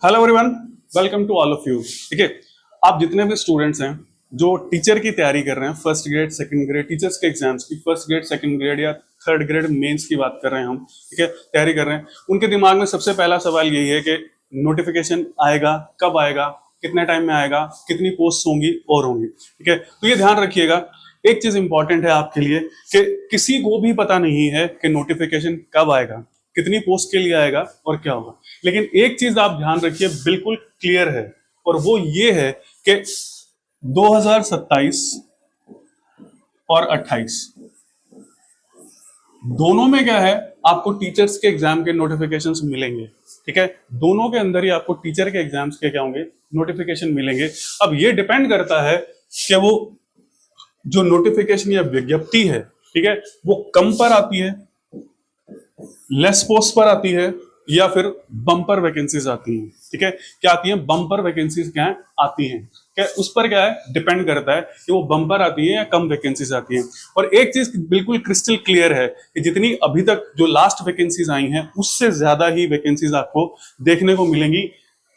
Hello everyone, welcome to all of you. ठीक है, आप जितने भी स्टूडेंट्स हैं जो टीचर की तैयारी कर रहे हैं, first grade second grade teachers के एग्जाम्स की, फर्स्ट ग्रेड सेकंड ग्रेड या थर्ड ग्रेड मेंस की बात कर रहे हैं हम, ठीक है, तैयारी कर रहे हैं, उनके दिमाग में सबसे पहला सवाल यही है कि नोटिफिकेशन आएगा, कब आएगा, कितने टाइम में आएगा, कितनी पोस्ट होंगी और होंगी। ठीक है, तो ये ध्यान रखिएगा, एक चीज इंपॉर्टेंट है आपके लिए कि किसी को भी पता नहीं है कि नोटिफिकेशन कब आएगा, कितनी पोस्ट के लिए आएगा और क्या होगा। लेकिन एक चीज आप ध्यान रखिए, बिल्कुल क्लियर है, और वो ये है कि 2027 और 28 दोनों में क्या है, आपको टीचर्स के एग्जाम के नोटिफिकेशंस मिलेंगे। ठीक है, दोनों के अंदर ही आपको टीचर के एग्जाम्स के क्या होंगे, नोटिफिकेशन मिलेंगे। अब ये डिपेंड करता है कि वो जो नोटिफिकेशन या विज्ञप्ति है, ठीक है, वो कम पर आती है, लेस पोस्ट पर आती है, या फिर बम्पर वैकेंसीज आती हैं। ठीक है, क्या आती हैं, बम्पर वैकेंसीज क्या है, आती हैं। क्या उस पर क्या है, डिपेंड करता है कि वो बम्पर आती है या कम वैकेंसीज आती हैं। और एक चीज बिल्कुल क्रिस्टल क्लियर है कि जितनी अभी तक जो लास्ट वैकेंसीज आई हैं, उससे ज्यादा ही वैकेंसीज आपको देखने को मिलेंगी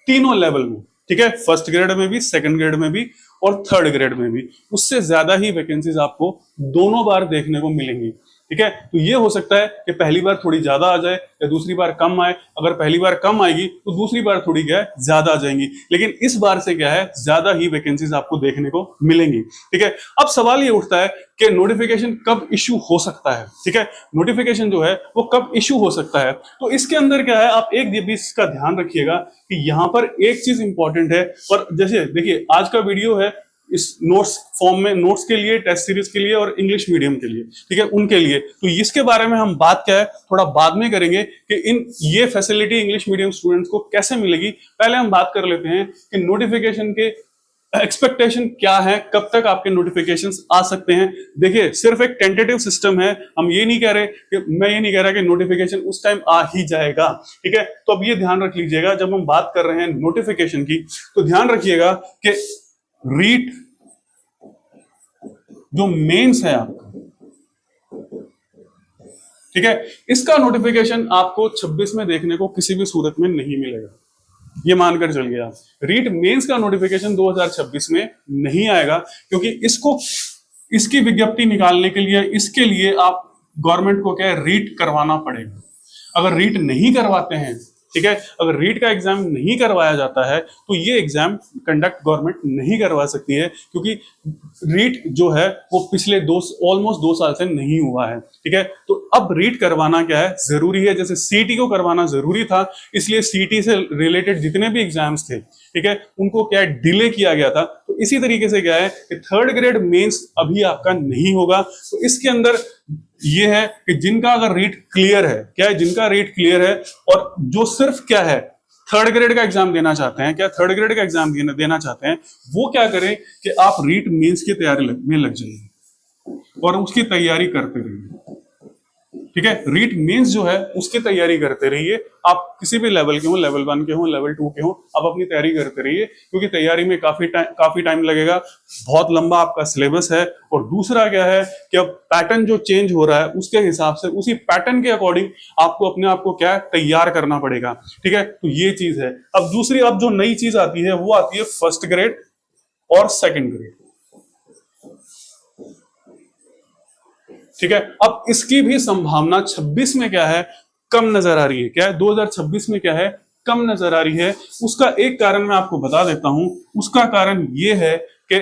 तीनों लेवल में। ठीक है, फर्स्ट ग्रेड में भी, सेकंड ग्रेड में भी और थर्ड ग्रेड में भी, उससे ज्यादा ही वैकेंसीज आपको दोनों बार देखने को मिलेंगी। ठीक है, तो ये हो सकता है कि पहली बार थोड़ी ज्यादा आ जाए या दूसरी बार कम आए। अगर पहली बार कम आएगी तो दूसरी बार थोड़ी क्या है, ज्यादा आ जाएंगी। लेकिन इस बार से क्या है, ज्यादा ही वैकेंसीज आपको देखने को मिलेंगी। ठीक है, अब सवाल ये उठता है कि नोटिफिकेशन कब इश्यू हो सकता है। ठीक है, नोटिफिकेशन जो है वो कब इश्यू हो सकता है, तो इसके अंदर क्या है, आप एक भी इसका ध्यान रखिएगा कि यहां पर एक चीज इंपॉर्टेंट है। और जैसे देखिए, आज का वीडियो है इस नोट्स फॉर्म में, नोट्स के लिए, टेस्ट सीरीज के लिए और इंग्लिश मीडियम के लिए, ठीक है, उनके लिए। तो इसके बारे में हम बात क्या है थोड़ा बाद में करेंगे कि ये फैसिलिटी इंग्लिश मीडियम स्टूडेंट्स को कैसे मिलेगी। पहले हम बात कर लेते हैं कि नोटिफिकेशन के एक्सपेक्टेशन क्या है, कब तक आपके नोटिफिकेशंस आ सकते हैं। देखिए, सिर्फ एक टेंटेटिव सिस्टम है, हम ये नहीं कह रहे कि, मैं ये नहीं कह रहा कि नोटिफिकेशन उस टाइम आ ही जाएगा। ठीक है, तो अब ये ध्यान रख लीजिएगा, जब हम बात कर रहे हैं नोटिफिकेशन की, तो ध्यान रखिएगा कि रीट जो मेंस है आपका, ठीक है, इसका नोटिफिकेशन आपको 26 में देखने को किसी भी सूरत में नहीं मिलेगा। ये मानकर चल गया, रीट मेंस का नोटिफिकेशन 2026 में नहीं आएगा, क्योंकि इसकी विज्ञप्ति निकालने के लिए, इसके लिए आप गवर्नमेंट को क्या है, रीट करवाना पड़ेगा। अगर रीट नहीं करवाते हैं, ठीक है, अगर रीट का एग्जाम नहीं करवाया जाता है तो ये एग्जाम कंडक्ट गवर्नमेंट नहीं करवा सकती है, क्योंकि रीट जो है वो पिछले ऑलमोस्ट 2 साल से नहीं हुआ है। ठीक है, तो अब रीट करवाना क्या है, जरूरी है। जैसे सीटी को करवाना जरूरी था, इसलिए सीटी से रिलेटेड जितने भी एग्जाम्स थे, ठीक है, उनको क्या है, डिले किया गया था। तो इसी तरीके से क्या है कि थर्ड ग्रेड मेंस अभी आपका नहीं होगा। तो इसके अंदर ये है कि जिनका अगर रीट क्लियर है, क्या है, जिनका रीट क्लियर है और जो सिर्फ क्या है, थर्ड ग्रेड का एग्जाम देना चाहते हैं, क्या थर्ड ग्रेड का एग्जाम देना चाहते हैं, वो क्या करें कि आप रीट मेंस की तैयारी में लग जाइए और उसकी तैयारी करते रहिए। ठीक है, रीट मेंस जो है उसकी तैयारी करते रहिए। आप किसी भी लेवल के हो, लेवल 1 के हो, लेवल 2 के हो, आप अपनी तैयारी करते रहिए, क्योंकि तैयारी में काफी टाइम लगेगा, बहुत लंबा आपका सिलेबस है। और दूसरा क्या है कि अब पैटर्न जो चेंज हो रहा है, उसके हिसाब से, उसी पैटर्न के अकॉर्डिंग आपको अपने आप को क्या है, तैयार करना पड़ेगा। ठीक है, तो ये चीज है। अब दूसरी, अब जो नई चीज आती है वो आती है फर्स्ट ग्रेड और सेकेंड ग्रेड। ठीक है, अब इसकी भी संभावना 26 में क्या है, कम नजर आ रही है। क्या है, 2026 में क्या है, कम नजर आ रही है। उसका एक कारण मैं आपको बता देता हूं। उसका कारण यह है कि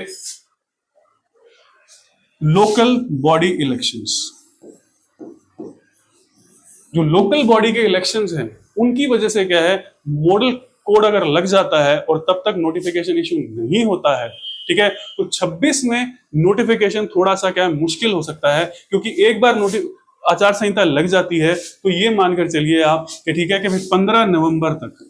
लोकल बॉडी इलेक्शंस, जो लोकल बॉडी के इलेक्शंस हैं, उनकी वजह से क्या है, मॉडल कोड अगर लग जाता है और तब तक नोटिफिकेशन इशू नहीं होता है, ठीक है, तो 26 में नोटिफिकेशन थोड़ा सा क्या है, मुश्किल हो सकता है। क्योंकि एक बार आचार संहिता लग जाती है तो ये मानकर चलिए आप कि ठीक है कि 15 नवंबर तक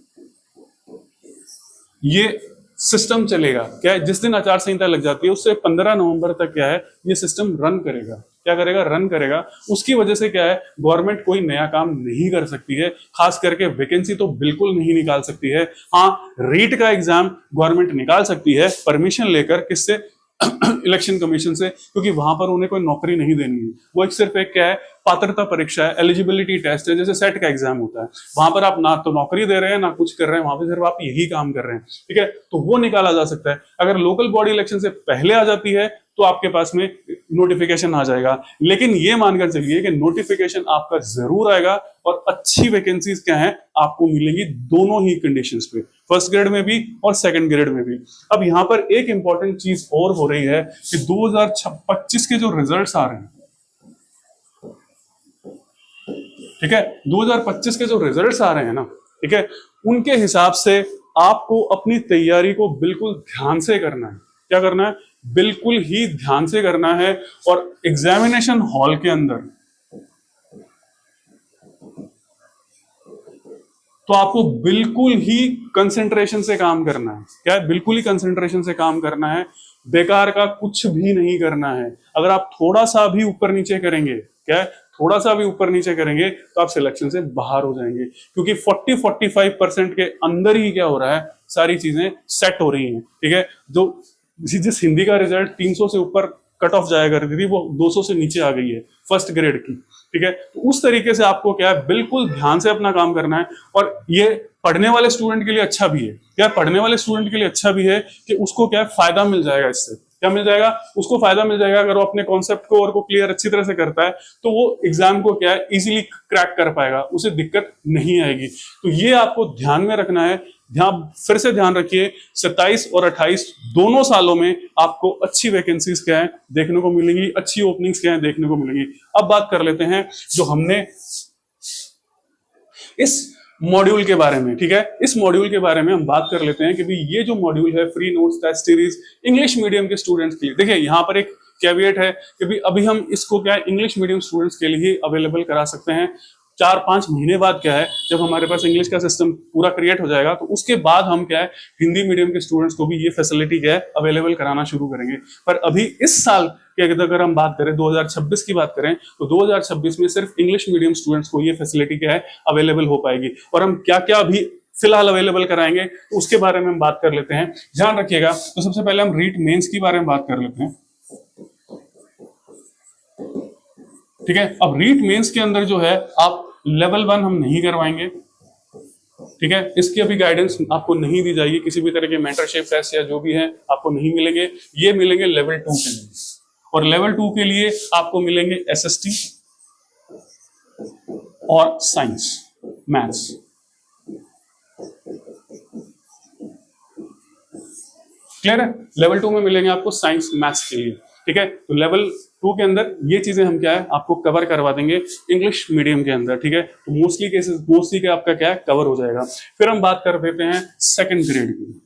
ये सिस्टम चलेगा। क्या है, जिस दिन आचार संहिता लग जाती है उससे 15 नवंबर तक क्या है, ये सिस्टम रन करेगा। क्या करेगा, रन करेगा। उसकी वजह से क्या है, गवर्नमेंट कोई नया काम नहीं कर सकती है, खास करके वैकेंसी तो बिल्कुल नहीं निकाल सकती है। हाँ, रीट का एग्जाम गवर्नमेंट निकाल सकती है परमिशन लेकर, किससे, इलेक्शन कमीशन से, क्योंकि वहां पर उन्हें कोई नौकरी नहीं देनी है। वो एक सिर्फ एक क्या है, पात्रता परीक्षा है, एलिजिबिलिटी टेस्ट है, जैसे सेट का एग्जाम होता है। वहां पर आप ना तो नौकरी दे रहे हैं ना कुछ कर रहे हैं, वहां पर सिर्फ आप यही काम कर रहे हैं, ठीक है। तो वो निकाला जा सकता है। अगर लोकल बॉडी इलेक्शन से पहले आ जाती है तो आपके पास में नोटिफिकेशन आ जाएगा, लेकिन ये मानकर चलिए कि नोटिफिकेशन आपका जरूर आएगा और अच्छी वैकेंसीज क्या है आपको मिलेंगी दोनों ही कंडीशंस पे, फर्स्ट ग्रेड में भी और सेकंड ग्रेड में भी। अब यहां पर एक इंपॉर्टेंट चीज और हो रही है कि 2025 के जो रिजल्ट्स आ रहे हैं, ठीक है, 2025 के जो रिजल्ट्स आ रहे हैं ना, ठीक है, उनके हिसाब से आपको अपनी तैयारी को बिल्कुल ध्यान से करना है। क्या करना है? बिल्कुल ही ध्यान से करना है। और एग्जामिनेशन हॉल के अंदर तो आपको बिल्कुल ही कंसंट्रेशन से काम करना है। क्या है? बिल्कुल ही कंसंट्रेशन से काम करना है, बेकार का कुछ भी नहीं करना है। अगर आप थोड़ा सा भी ऊपर नीचे करेंगे, क्या है, थोड़ा सा भी ऊपर नीचे करेंगे तो आप सिलेक्शन से बाहर हो जाएंगे, क्योंकि 40-45% के अंदर ही क्या हो रहा है, सारी चीजें सेट हो रही हैं, ठीक है। जो जिस हिंदी का रिजल्ट 300 से ऊपर कट ऑफ जाया करती थी, वो 200 से नीचे आ गई है फर्स्ट ग्रेड की, ठीक है। तो उस तरीके से आपको क्या है, बिल्कुल ध्यान से अपना काम करना है। और ये पढ़ने वाले स्टूडेंट के लिए अच्छा भी है, क्या पढ़ने वाले स्टूडेंट के लिए अच्छा भी है कि उसको क्या है, फायदा मिल जाएगा। इससे क्या मिल जाएगा? उसको फायदा मिल जाएगा। अगर वो अपने कॉन्सेप्ट को और को क्लियर अच्छी तरह से करता है तो वो एग्जाम को क्या है, इजीली क्रैक कर पाएगा, उसे दिक्कत नहीं आएगी। तो ये आपको ध्यान में रखना है। फिर से ध्यान रखिए, 27 और 28 दोनों सालों में आपको अच्छी वैकेंसीज क्या है देखने को मिलेंगी, अच्छी ओपनिंग्स क्या है देखने को मिलेंगी। अब बात कर लेते हैं जो हमने इस मॉड्यूल के बारे में, ठीक है। इस मॉड्यूल के बारे में हम बात कर लेते हैं कि भाई ये जो मॉड्यूल है free notes test series English medium के स्टूडेंट्स के लिए, देखिए यहाँ पर एक कैविएट है कि भाई अभी हम इसको क्या है इंग्लिश मीडियम स्टूडेंट्स के लिए अवेलेबल करा सकते हैं। 4-5 महीने बाद क्या है, जब हमारे पास इंग्लिश का सिस्टम पूरा क्रिएट हो जाएगा तो उसके बाद हम क्या है हिंदी मीडियम के स्टूडेंट्स को भी ये फैसिलिटी क्या है अवेलेबल कराना शुरू करेंगे। पर अभी इस साल के अगर हम बात करें 2026 की बात करें तो 2026 में सिर्फ इंग्लिश मीडियम स्टूडेंट्स को ये फैसिलिटी क्या है अवेलेबल हो पाएगी। और हम क्या क्या अभी फिलहाल अवेलेबल कराएंगे तो उसके बारे में हम बात कर लेते हैं, ध्यान रखिएगा। तो सबसे पहले हम रीट मेंस के बारे में बात कर लेते हैं, ठीक है। अब रीट मेंस के अंदर जो है आप लेवल 1 हम नहीं करवाएंगे, ठीक है। इसकी अभी गाइडेंस आपको नहीं दी जाएगी, किसी भी तरह के मेंटरशिप टेस्ट या जो भी है आपको नहीं मिलेंगे, ये मिलेंगे लेवल 2 के लिए। और लेवल 2 के लिए आपको मिलेंगे एसएसटी और साइंस मैथ्स, क्लियर है। लेवल 2 में मिलेंगे आपको साइंस मैथ्स के लिए, ठीक है। तो लेवल 2 के अंदर ये चीजें हम क्या है आपको कवर करवा देंगे इंग्लिश मीडियम के अंदर, ठीक है। तो मोस्टली केसेस मोस्टली का आपका क्या है कवर हो जाएगा। फिर हम बात कर देते हैं सेकंड ग्रेड की,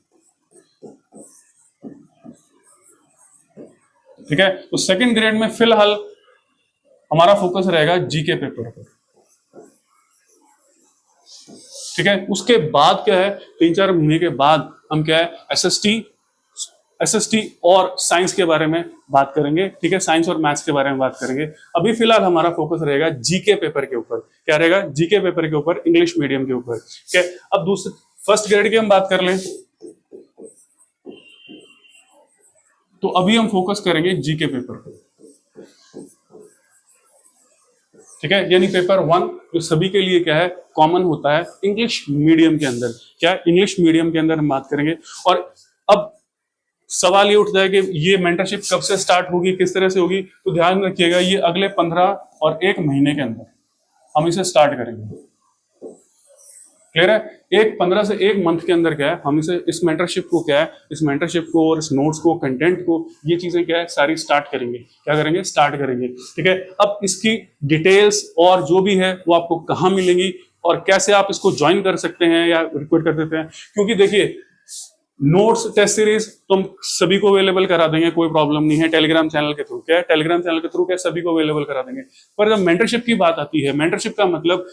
ठीक है। तो सेकंड ग्रेड में फिलहाल हमारा फोकस रहेगा जीके पेपर पर, ठीक है। उसके बाद क्या है 3-4 महीने के बाद हम क्या है एसएसटी और साइंस के बारे में बात करेंगे, ठीक है। साइंस और मैथ्स के बारे में बात करेंगे। अभी फिलहाल हमारा फोकस रहेगा जीके पेपर के ऊपर, क्या रहेगा जीके पेपर के ऊपर, इंग्लिश मीडियम के ऊपर, ठीक है। अब दूसरे फर्स्ट ग्रेड की हम बात कर लें तो अभी हम फोकस करेंगे जीके पेपर पर, ठीक है। यानी पेपर 1 जो सभी के लिए क्या है कॉमन होता है इंग्लिश मीडियम के अंदर, क्या इंग्लिश मीडियम के अंदर हम बात करेंगे। और अब सवाल ये उठता है कि ये मेंटरशिप कब से स्टार्ट होगी, किस तरह से होगी। तो ध्यान रखिएगा ये अगले 15 और 1 महीने के अंदर हम इसे स्टार्ट करेंगे, क्लियर है। 15 से 1 मंथ के अंदर क्या है हम इस मेंटरशिप को क्या है इस मेंटरशिप को और इस नोट्स को कंटेंट को ये चीजें क्या है सारी स्टार्ट करेंगे, क्या करेंगे स्टार्ट करेंगे, ठीक है। अब इसकी डिटेल्स और जो भी है वो आपको कहाँ मिलेंगी और कैसे आप इसको ज्वाइन कर सकते हैं या रिक्वेस्ट कर देते हैं, क्योंकि देखिए नोट्स टेस्ट सीरीज तो हम सभी को अवेलेबल करा देंगे, कोई प्रॉब्लम नहीं है। टेलीग्राम चैनल के थ्रू क्या है टेलीग्राम चैनल के थ्रू क्या सभी को अवेलेबल करा देंगे। पर जब मेंटरशिप की बात आती है, मेंटरशिप का मतलब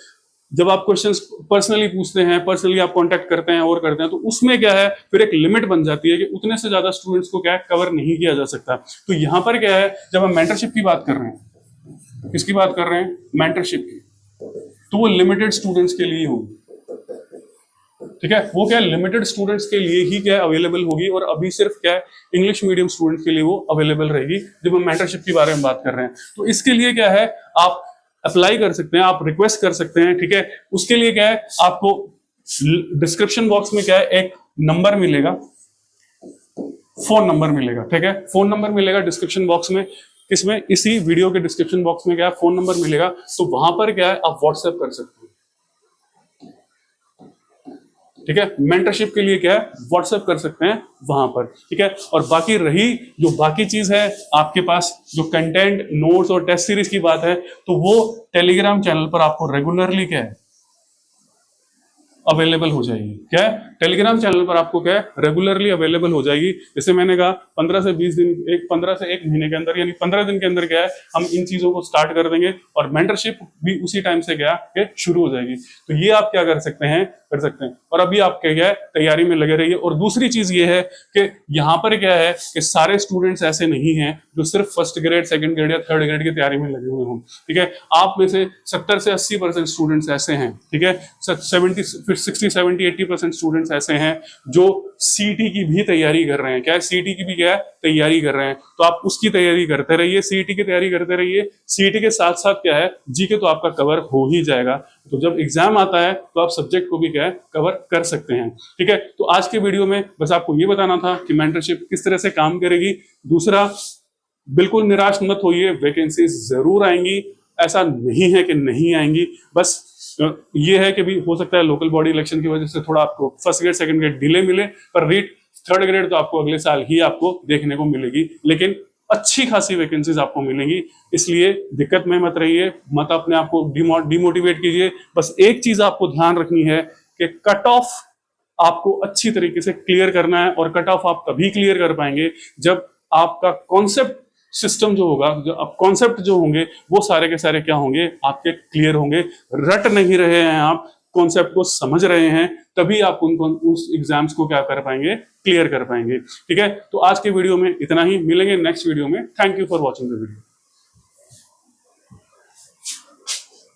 जब आप क्वेश्चंस पर्सनली पूछते हैं, पर्सनली आप कांटेक्ट करते हैं और करते हैं, तो उसमें क्या है फिर एक लिमिट बन जाती है कि उतने से ज्यादा स्टूडेंट्स को क्या है कवर नहीं किया जा सकता। तो यहाँ पर क्या है जब हम मेंटरशिप की बात कर रहे हैं, किसकी बात कर रहे हैं मेंटरशिप की, तो वो लिमिटेड स्टूडेंट्स के लिए होगी, ठीक है, वो क्या है लिमिटेड स्टूडेंट्स के लिए ही क्या अवेलेबल होगी, और अभी सिर्फ क्या है इंग्लिश मीडियम स्टूडेंट्स के लिए वो अवेलेबल रहेगी जब हम मेंटरशिप के बारे में बात कर रहे हैं। तो इसके लिए क्या है आप अप्लाई कर सकते हैं, आप रिक्वेस्ट कर सकते हैं, ठीक है। उसके लिए क्या है आपको डिस्क्रिप्शन बॉक्स में क्या है एक नंबर मिलेगा, फोन नंबर मिलेगा, ठीक है, फोन नंबर मिलेगा डिस्क्रिप्शन बॉक्स में, इसमें इसी वीडियो के डिस्क्रिप्शन बॉक्स में क्या है फोन नंबर मिलेगा, तो वहां पर क्या है आप व्हाट्सएप कर सकते हैं, ठीक है। मेंटरशिप के लिए क्या है व्हाट्सएप कर सकते हैं वहां पर, ठीक है। और बाकी रही जो बाकी चीज है आपके पास जो कंटेंट नोट्स और टेस्ट सीरीज की बात है, तो वो टेलीग्राम चैनल पर आपको रेगुलरली क्या है अवेलेबल हो जाएगी। क्या है टेलीग्राम चैनल पर आपको क्या है रेगुलरली अवेलेबल हो जाएगी। जैसे मैंने कहा 15 से 20 दिन 15 से 1 महीने के अंदर यानी 15 दिन के अंदर क्या है हम इन चीजों को स्टार्ट कर देंगे, और मेंटरशिप भी उसी टाइम से क्या है शुरू हो जाएगी। तो ये आप क्या कर सकते हैं और अभी आप क्या है तैयारी में लगे रहिए। और दूसरी चीज ये है कि यहाँ पर क्या है कि सारे स्टूडेंट्स ऐसे नहीं हैं जो सिर्फ फर्स्ट ग्रेड, सेकंड ग्रेड या थर्ड ग्रेड की तैयारी में लगे हुए हों, ठीक है। आप में से 70 से 80% स्टूडेंट्स ऐसे हैं, ठीक है, 60-70-80% स्टूडेंट्स ऐसे हैं जो सीईटी की भी तैयारी कर रहे हैं। क्या है सीईटी की भी क्या है तैयारी कर रहे हैं, तो आप उसकी तैयारी करते रहिए, सीईटी की तैयारी करते रहिए। सीईटी के साथ साथ क्या है जीके तो आपका कवर हो ही जाएगा, तो जब एग्जाम आता है तो आप सब्जेक्ट को भी क्या है कवर कर सकते हैं, ठीक है। तो आज के वीडियो में बस आपको ये बताना था कि मेंटरशिप किस तरह से काम करेगी। दूसरा, बिल्कुल निराश मत होइए, वैकेंसी जरूर आएंगी, ऐसा नहीं है कि नहीं आएंगी, बस ये है कि भी हो सकता है लोकल बॉडी इलेक्शन की वजह से थोड़ा आपको first grade second grade delay मिले, पर रीट थर्ड ग्रेड तो आपको अगले साल ही आपको देखने को मिलेगी, लेकिन अच्छी खासी वैकेंसीज आपको मिलेंगी। इसलिए दिक्कत में मत रहिए, मत अपने आप को डिमोटिवेट कीजिए। बस एक चीज आपको ध्यान रखनी है कि कट ऑफ आपको अच्छी तरीके से क्लियर करना है, और कट ऑफ आप तभी क्लियर कर पाएंगे जब आपका कॉन्सेप्ट सिस्टम जो होगा, जो अब कॉन्सेप्ट जो होंगे वो सारे के सारे क्या होंगे आपके क्लियर होंगे। रट नहीं रहे हैं आप, कॉन्सेप्ट को समझ रहे हैं, तभी आप उस एग्जाम्स को क्या कर पाएंगे क्लियर कर पाएंगे, ठीक है। तो आज के वीडियो में इतना ही, मिलेंगे नेक्स्ट वीडियो में। Thank you for watching the video.